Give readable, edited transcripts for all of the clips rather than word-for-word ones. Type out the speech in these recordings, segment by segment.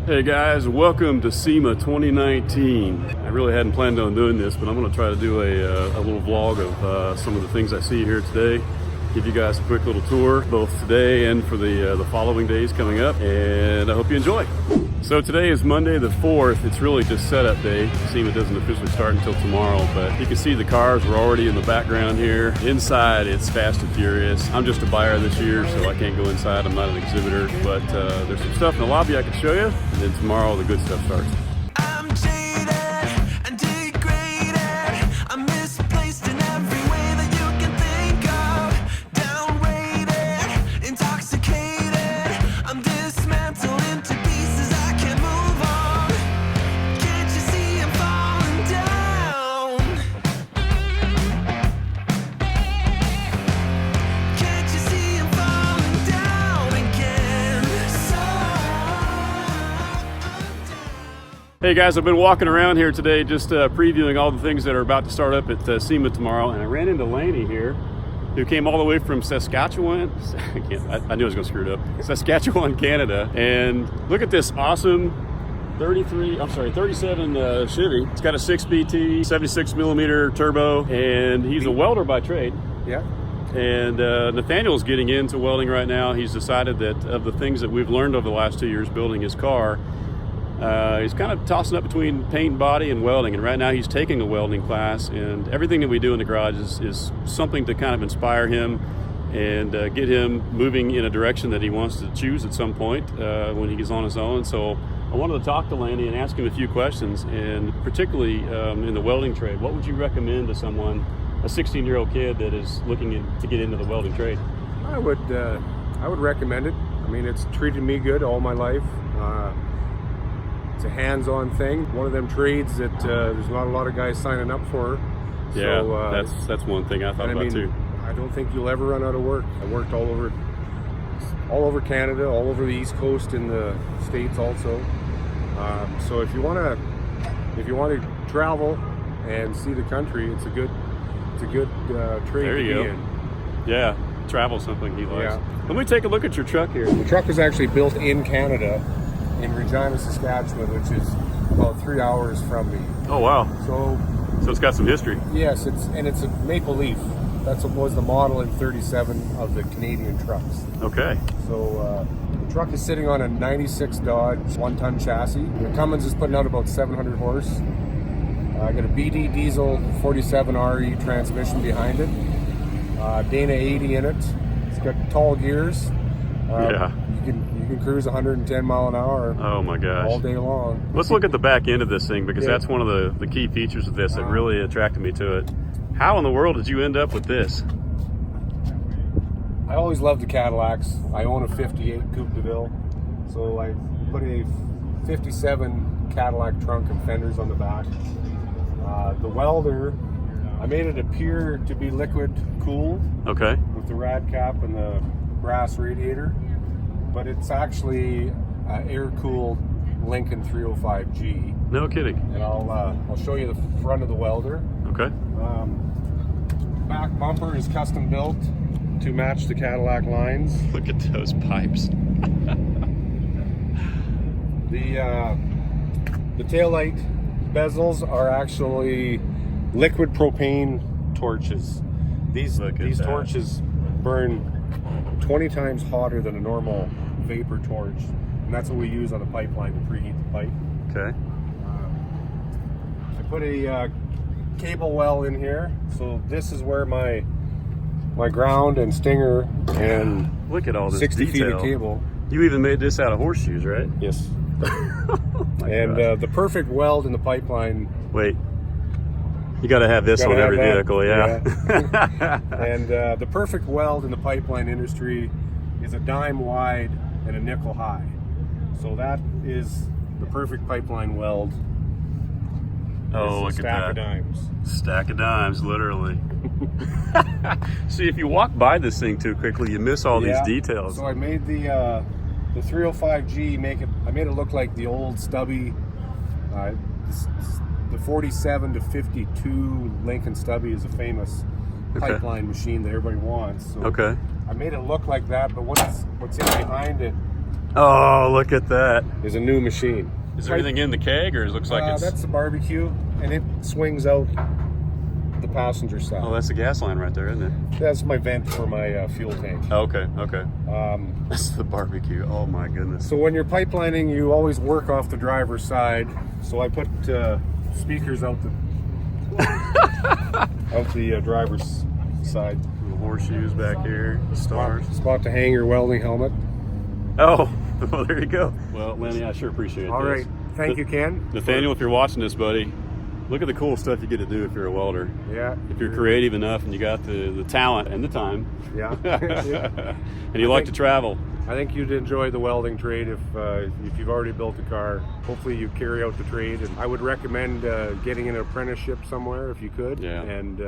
Hey guys, welcome to SEMA 2019. I really hadn't planned on doing this, but I'm going to try to do a little vlog of some of the things I see here today. Give you guys a quick little tour, both today and for the following days coming up, and I hope you enjoy. So today is Monday the 4th. It's really just setup day. SEMA doesn't officially start until tomorrow, but you can see the cars were already in the background here. Inside, it's fast and furious. I'm just a buyer this year, so I can't go inside. I'm not an exhibitor, but there's some stuff in the lobby I can show you, and then tomorrow the good stuff starts. Hey guys, I've been walking around here today just previewing all the things that are about to start up at SEMA tomorrow, and I ran into Lanny here, who came all the way from Saskatchewan. I knew I was going to screw it up. Saskatchewan, Canada. And look at this awesome 37 Chevy. It's got a 6BT, 76 millimeter turbo, and he's a welder by trade. Yeah. And Nathaniel's getting into welding right now. He's decided that of the things that we've learned over the last 2 years building his car, he's kind of tossing up between paint, body, and welding, and right now he's taking a welding class, and everything that we do in the garage is something to kind of inspire him and get him moving in a direction that he wants to choose at some point when he gets on his own. So I wanted to talk to Lanny and ask him a few questions, and particularly in the welding trade. What would you recommend to someone, a 16-year-old kid that is looking to get into the welding trade? I would recommend it. I mean, it's treated me good all my life. It's a hands-on thing. One of them trades that there's not a lot of guys signing up for. Yeah, so, that's one thing I thought about too. I don't think you'll ever run out of work. I worked all over Canada, all over the East Coast, in the States also. So if you want to travel and see the country, it's a good trade there you to go. be in. Yeah, travel something he likes. Yeah. Let me take a look at your truck here. The truck was actually built in Canada, in Regina, Saskatchewan, which is about 3 hours from me. Oh wow! So it's got some history. Yes, it's a Maple Leaf. That's what was the model in '37 of the Canadian trucks. Okay. So the truck is sitting on a '96 Dodge 1-ton chassis. The Cummins is putting out about 700 horse. I got a BD diesel 47 RE transmission behind it. Dana 80 in it. It's got tall gears. Yeah. You can cruise 110 mile an hour. Oh my gosh. All day long. Let's look at the back end of this thing, because Yeah. that's one of the key features of this that really attracted me to it. How in the world did you end up with this? I always loved the Cadillacs. I own a 58 Coupe de Ville. So I put a 57 Cadillac trunk and fenders on the back. The welder, I made it appear to be liquid cool. Okay. With the rad cap and the brass radiator. But it's actually air-cooled Lincoln 305G. No kidding. And I'll show you the front of the welder. Okay. Back bumper is custom built to match the Cadillac lines. Look at those pipes. The taillight bezels are actually liquid propane torches. These torches burn 20 times hotter than a normal vapor torch, and that's what we use on the pipeline to preheat the pipe. Okay. I put a cable well in here, so this is where my ground and stinger and Look at all this 60 detail. feet of cable. You even made this out of horseshoes, right? Yes. Oh and the perfect weld in the pipeline. Wait. You got to have this on every vehicle, yeah. And the perfect weld in the pipeline industry is a dime wide and a nickel high. So that is the perfect pipeline weld. Oh, look at that. Stack of dimes. Stack of dimes, literally. See, if you walk by this thing too quickly, you miss all these details. So I made the 305G, I made it look like the old stubby, the 47 to 52 Lincoln Stubby is a famous pipeline machine that everybody wants. So I made it look like that, but what's in behind it Oh, look at that. is a new machine. Is there anything in the keg, or it looks like it's... That's the barbecue, and it swings out the passenger side. Oh, that's the gas line right there, isn't it? That's my vent for my fuel tank. Oh, okay, okay. That's the barbecue. Oh my goodness. So when you're pipelining, you always work off the driver's side. So I put speakers out the driver's side. Little horseshoes back here, stars. Spot to hang your welding helmet. Oh, well, there you go. Well, Lenny, I sure appreciate it. All right. Thank you, Ken. Nathaniel, if you're watching this, buddy, look at the cool stuff you get to do if you're a welder. Yeah. If you're creative enough and you got the talent and the time. Yeah. And you like to travel. I think you'd enjoy the welding trade if you've already built a car. Hopefully you carry out the trade. And I would recommend getting an apprenticeship somewhere if you could. Yeah. And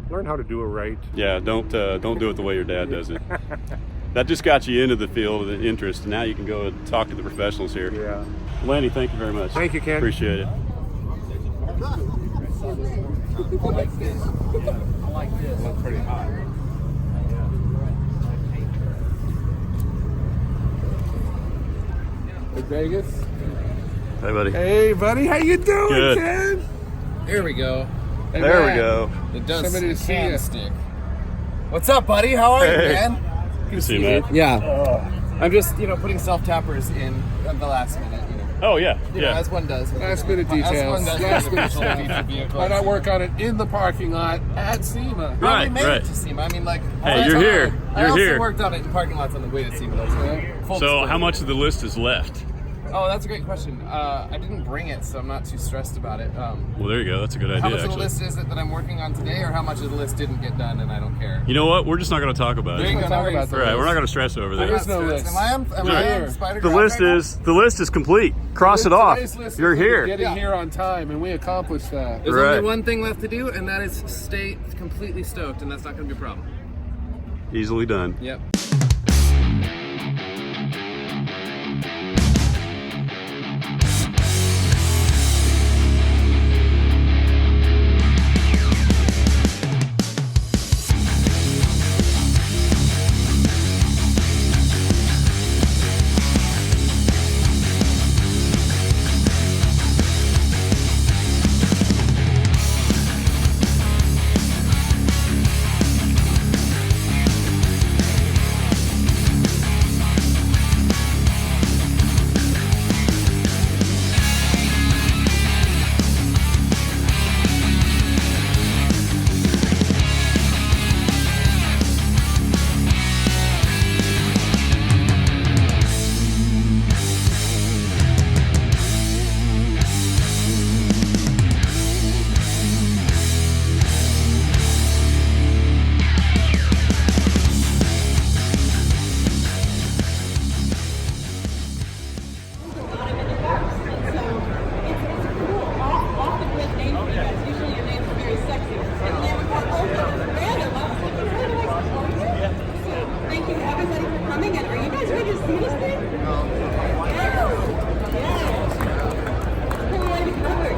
learn how to do it right. Yeah, don't do it the way your dad does it. That just got you into the field of interest, and now you can go and talk to the professionals here. Yeah. Lanny, thank you very much. Thank you, Ken. Appreciate it. I like this. I like this. That's pretty hot. Hey, Vegas. Hey, buddy. Hey, buddy. How you doing, Good. Ken? There we go. Hey, There we man. go. It does Somebody to see can ya. stick. What's up, buddy? How are you, Hey. man? Good to see you, man. Yeah. I'm just, putting self-tappers in at the last minute, Oh, yeah. You know, Yeah. as one does. Last minute As one details. does. Last with minute a stuff. piece of vehicle. Why not work on it in the parking lot at SEMA? Well, Right, we made right. it to SEMA. I mean, Hey, you're here. I You're also here. worked on it in parking lots on the way to SEMA. Full So disclosure. how much of the list is left? Oh, that's a great question. I didn't bring it, so I'm not too stressed about it. Well, there you go. That's a good How idea, much of the actually. list is it that I'm working on today, or how much of the list didn't get done and I don't care? You know what? We're just not going to talk about There it. you go. talk Now we're about gonna- All right, we're not going to stress over There that. is no list. Am I on Spyder The Garage list right now? is complete. Cross it off. Today's list You're is here. Getting Yeah. here on time, and we accomplished that. There's Right. only one thing left to do, and that is stay completely stoked, and that's not going to be a problem. Easily done. Yep. Thank you everybody for coming, and are you guys ready to see this thing? Yes. Pretty ready to cover.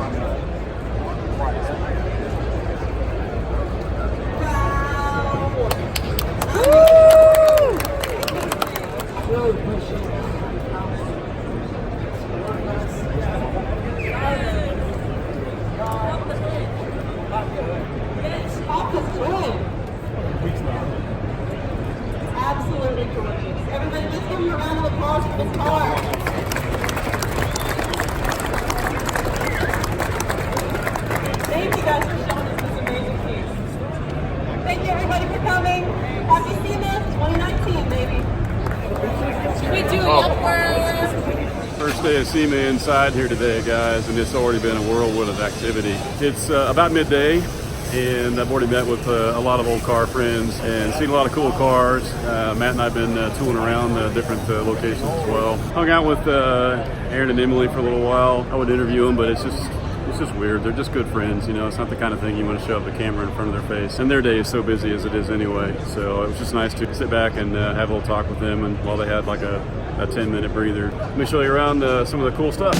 Top is good. Absolutely gorgeous. Everybody, just give them a round of applause for this car. Thank you guys for showing us this amazing piece. Thank you everybody for coming. Happy SEMA 2019, baby. Should we do First day of SEMA inside here today, guys, and it's already been a whirlwind of activity. It's about midday, and I've already met with a lot of old car friends and seen a lot of cool cars. Matt and I have been tooling around different locations as well. Hung out with Aaron and Emily for a little while. I would interview them, but it's just weird. They're just good friends, you know. It's not the kind of thing you want to shove the camera in front of their face. And their day is so busy as it is anyway. So it was just nice to sit back and have a little talk with them, and while they had like a 10-minute breather. Let me show you around some of the cool stuff.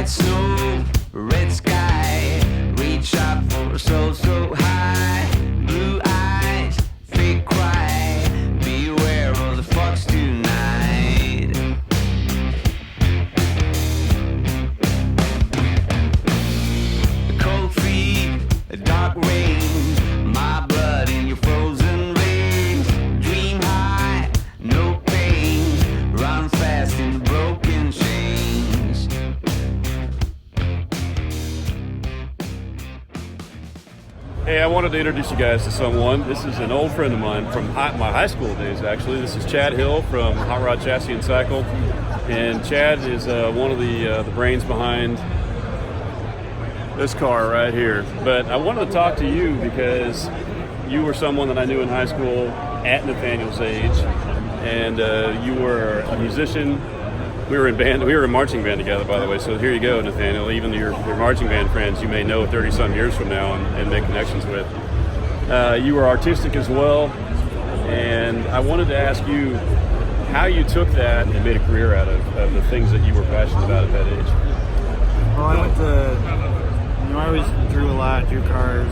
white snow, red sky, reach up for so high, blue eyes, fake cry, beware of the fox tonight. Cold feet, a dark rain, my blood in your frozen veins, dream high, no pain, run fast in the broken chains. Hey, I wanted to introduce you guys to someone. This is an old friend of mine from my high school days, actually. This is Chad Hill from Hot Rod Chassis and Cycle. And Chad is one of the brains behind this car right here. But I wanted to talk to you because you were someone that I knew in high school at Nathaniel's age. And you were a musician. We were in marching band together, by the way. So here you go, Nathaniel. Even your marching band friends you may know 30-some years from now and make connections with. You were artistic as well, and I wanted to ask you how you took that and made a career out of the things that you were passionate about at that age. Well, I went to, I always drew a lot, drew cars.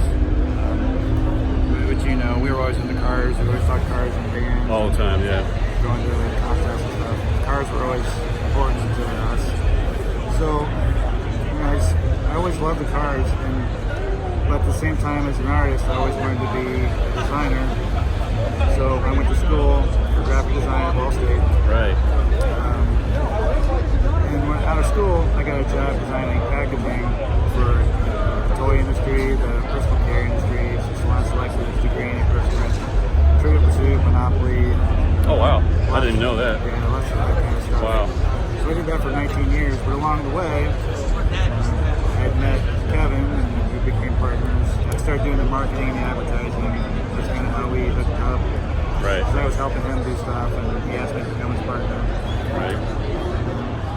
But we were always into cars. We always talked cars and bands. All the time, yeah. Going to like contests and stuff. Cars were always important to us. So, I always loved the cars, but at the same time, as an artist, I always wanted to be a designer. So I went to school for graphic design at Ball State. Right. And when out of school, I got a job designing packaging for the toy industry, the personal care industry, salon selections, degree, Trivial Pursuit, Monopoly. Oh, wow. I didn't even know that. Yeah, lots of that kind of stuff. Wow. So I did that for 19 years, but along the way, I had met Kevin and we became partners. I started doing the marketing and the advertising. That's kind of how we hooked up. Right. So I was helping him do stuff, and he asked me to become his partner. Right.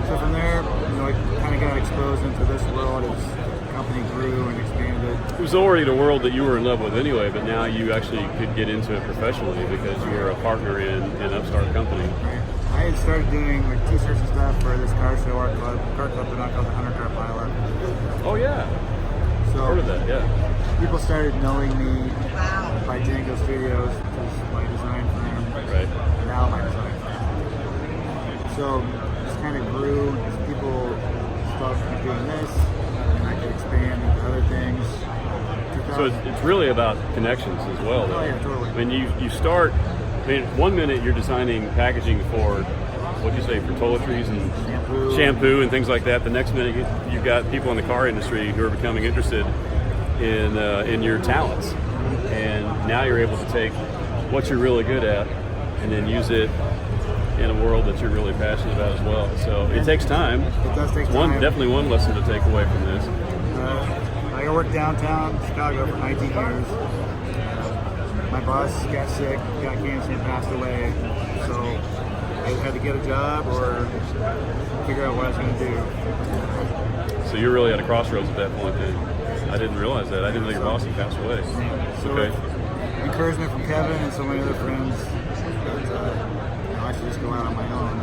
So from there, I kind of got exposed into this world as the company grew and expanded. It was already the world that you were in love with anyway, but now you actually could get into it professionally because you were a partner in an upstart company. Right. I had started doing like t-shirts and stuff for this car show, car club, but not called the 100 Car Pilot. Oh yeah. So Heard of that, yeah. people started knowing me by Django Studios, which is my design firm. Right. Now my design firm. So just kind of grew as people started doing this, and I could expand into other things. So it's really about connections as well. Oh yeah, totally. When you start, one minute you're designing packaging for, what'd you say, for toiletries and shampoo and things like that. The next minute you've got people in the car industry who are becoming interested in your talents. And now you're able to take what you're really good at and then use it in a world that you're really passionate about as well. So it takes time. It does take time. Definitely one lesson to take away from this. I worked downtown Chicago for 19 years. My boss got sick, got cancer, and passed away. So I had to get a job or figure out what I was going to do. So you're really at a crossroads at that point then. I didn't realize that. I didn't know your boss had passed away. So Okay. encouragement from Kevin and so many other friends that I should just go out on my own.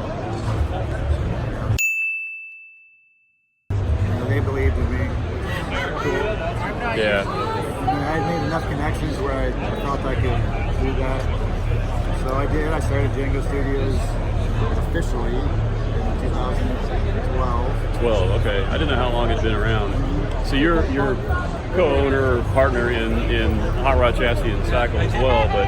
They believed in me. Yeah. I had made enough connections where I felt I could do that. So I did. I started Django Studios officially in 2012. 12, okay. I didn't know how long it's been around. So you're co-owner or partner in Hot Rod Chassis and Cycle as well, but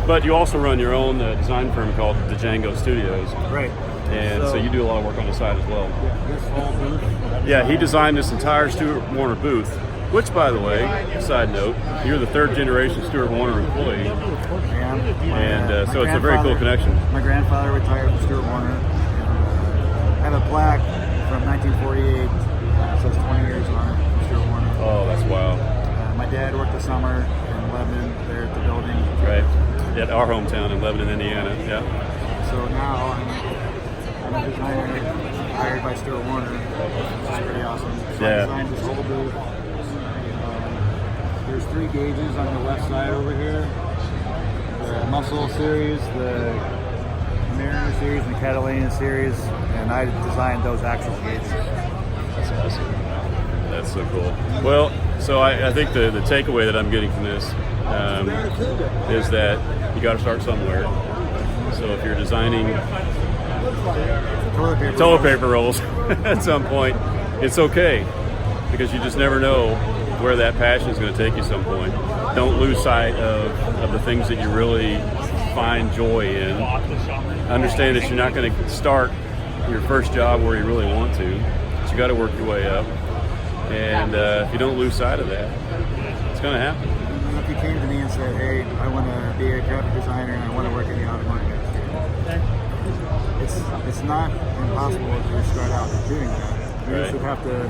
but you also run your own design firm called the Django Studios. Right. And so you do a lot of work on the side as well. This whole booth. Yeah, he designed this entire Stuart Warner booth, which, by the way, side note, you're the third generation Stuart Warner employee. Yeah. And so it's a very cool connection. My grandfather retired from Stuart Warner. I have a plaque from 1948 that says 20 years on it from Stuart Warner. Oh, that's wild. My dad worked the summer in Lebanon there at the building. Right. At our hometown in Lebanon, Indiana. Yeah. So now I'm a designer hired by Stuart Warner, which is pretty awesome. So I designed this whole booth. There's 3 gauges on the left side over here. The Muscle series, the Mariner series and the Catalina series, and I designed those axle gates. That's awesome. That's so cool. Well, so I think the takeaway that I'm getting from this is that you got to start somewhere. So if you're designing toilet paper rolls at some point, it's okay, because you just never know where that passion is going to take you some point. Don't lose sight of the things that you really find joy in. Understand that you're not going to start your first job where you really want to, but you got to work your way up. And if you don't lose sight of that, it's going to happen. If you came to me and said, hey, I want to be a graphic designer and I want to work in the automotive industry, it's not impossible to start out doing that. You Right. just would have to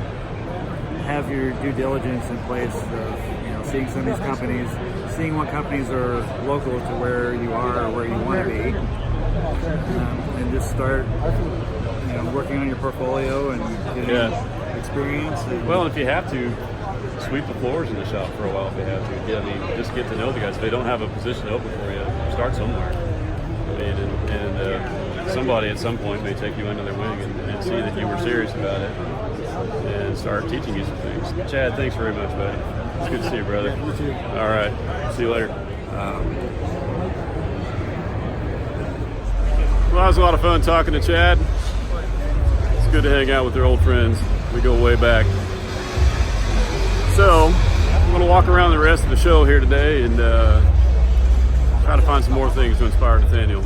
have your due diligence in place of, seeing some of these companies, seeing what companies are local to where you are or where you want to be, and just start, working on your portfolio and getting experience. Well, if you have to, sweep the floors in the shop for a while if you have to. Yeah, I mean, just get to know the guys. If they don't have a position open for you, start somewhere. I mean, and somebody at some point may take you under their wing and see that you were serious about it and start teaching you some things. Chad, thanks very much, buddy. It's good to see you, brother. You too. All right. See you later. Well, that was a lot of fun talking to Chad. It's good to hang out with their old friends. We go way back. So, I'm going to walk around the rest of the show here today and try to find some more things to inspire Nathaniel.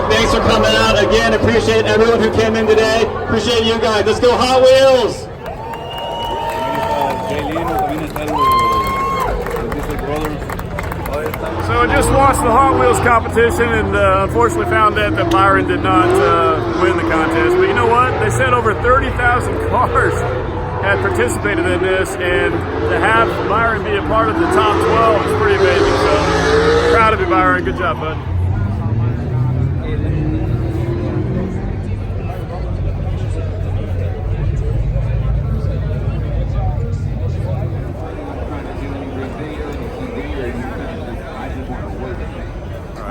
Thanks for coming out. Again, appreciate everyone who came in today. Appreciate you guys. Let's go Hot Wheels! So I just watched the Hot Wheels competition and unfortunately found out that Byron did not win the contest. But you know what? They said over 30,000 cars had participated in this, and to have Byron be a part of the top 12 is pretty amazing. So proud of you, Byron. Good job, bud.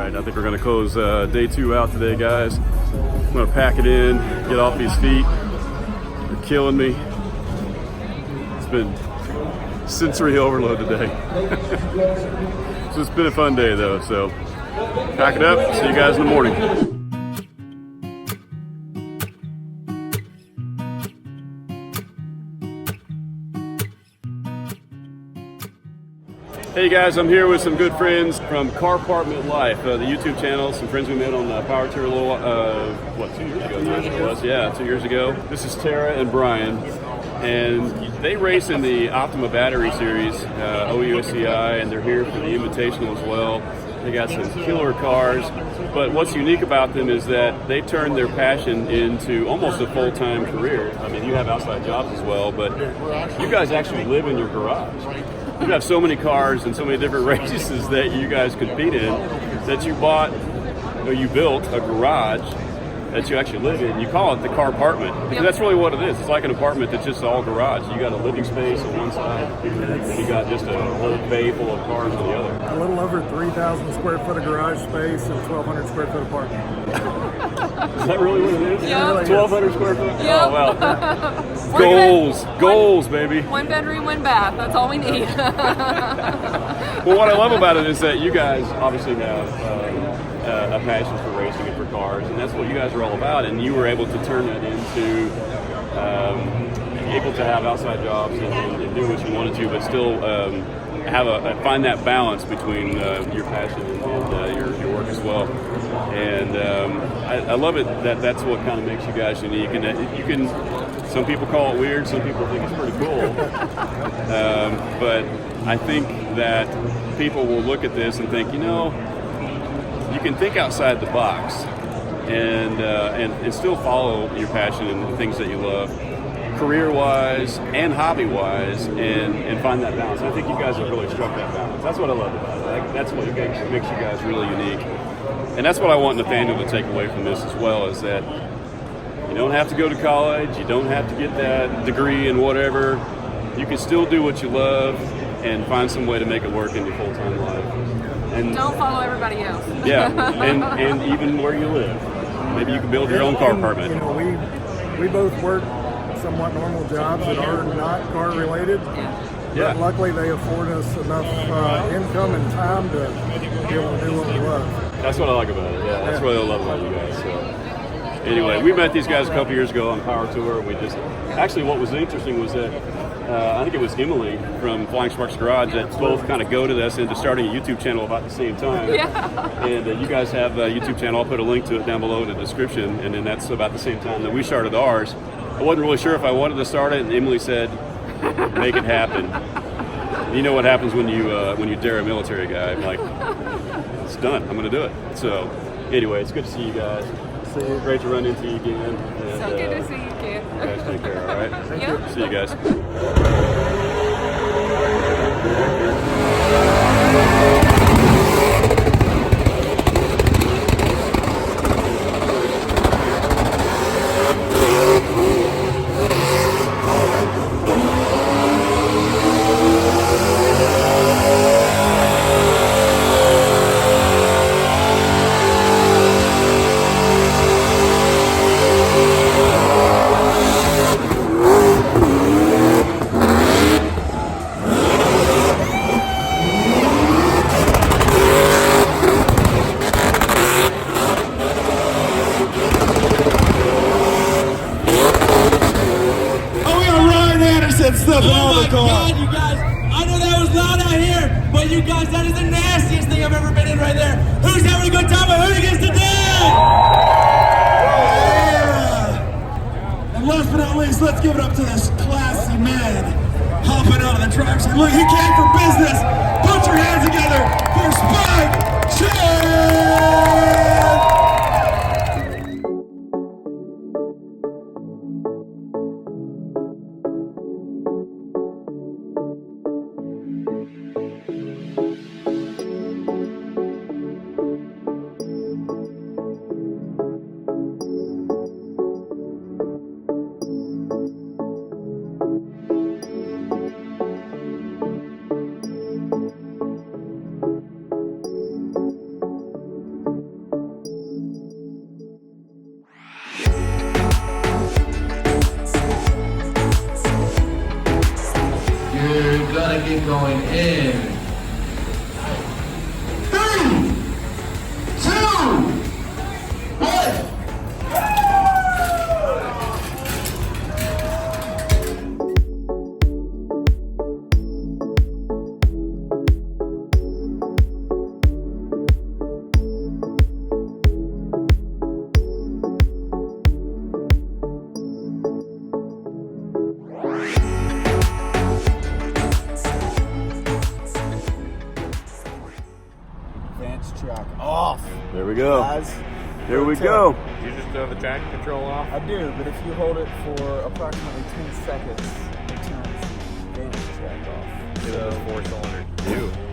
I think we're going to close day 2 out today, guys. I'm going to pack it in, get off these feet. They're killing me. It's been sensory overload today. So it's been a fun day, though. So pack it up. See you guys in the morning. Hey guys, I'm here with some good friends from Carpartment Life, the YouTube channel. Some friends we met on the Power Tour a little, 2 years ago now it was? Yeah, 2 years ago. This is Tara and Brian, and they race in the Optima Battery Series, OUSCI, and they're here for the Invitational as well. They got some killer cars, but what's unique about them is that they turned their passion into almost a full-time career. I mean, you have outside jobs as well, but you guys actually live in your garage. You have so many cars and so many different races that you guys compete in that you bought or you built a garage that you actually live in. You call it the Carpartment because that's really what it is. It's like an apartment that's just all garage. You got a living space on one side and you got just a whole bay full of cars on the other. A little over 3,000 square foot of garage space and 1,200 square foot apartment. Is that really what it is? Yeah. 1,200 square foot? Yep. Oh, wow. Goals, baby. 1 bedroom, 1 bath. That's all we need. Well, what I love about it is that you guys obviously have a passion for racing and for cars, and that's what you guys are all about. And you were able to turn that into able to have outside jobs and do what you wanted to, but still find that balance between your passion and your work as well. And I love it that that's what kind of makes you guys unique. And that you can, some people call it weird, some people think it's pretty cool. But I think that people will look at this and think, you know, you can think outside the box and still follow your passion and the things that you love, career-wise and hobby-wise, and find that balance. I think you guys have really struck that balance. That's what I love about it. That's what makes you guys really unique. And that's what I want Nathaniel to take away from this as well, is that you don't have to go to college, you don't have to get that degree in whatever. You can still do what you love and find some way to make it work in your full-time life. And Don't follow everybody else. yeah, and even where you live. Maybe you can build your own car apartment. You know, we both work somewhat normal jobs that are not car related. Yeah. But luckily they afford us enough income and time to be able to do what we love. That's what I like about it. Yeah, that's what I love about you guys. So, anyway, we met these guys a couple years ago on Power Tour. We just actually, what was interesting was that I think it was Emily from Flying Sparks Garage that both kind of goaded us into starting a YouTube channel about the same time. Yeah. And you guys have a YouTube channel. I'll put a link to it down below in the description. And then that's about the same time that we started ours. I wasn't really sure if I wanted to start it, and Emily said, "Make it happen." You know what happens when you dare a military guy? I'm like, it's done. I'm going to do it. So, anyway, it's good to see you guys. See you. Great to run into you again. And, So good to see you, kid. you guys take care, all right? Thank Yeah. you. See you guys. Oh my God, you guys! I know that was loud out here, but you guys, that is the nastiest thing I've ever been in right there. Who's having a good time at Hoonigans today? Yeah. And last but not least, let's give it up to this classy man hopping out of the driver's seat. Look, he came for business. Put your hands together for Spyder! You're gonna get going in 3, 2, 1. advance track off. There we go. Guys. There we go. You just have the traction control off? I do, but if you hold it for approximately 10 seconds, it turns the advance track off. It was 4-cylinder.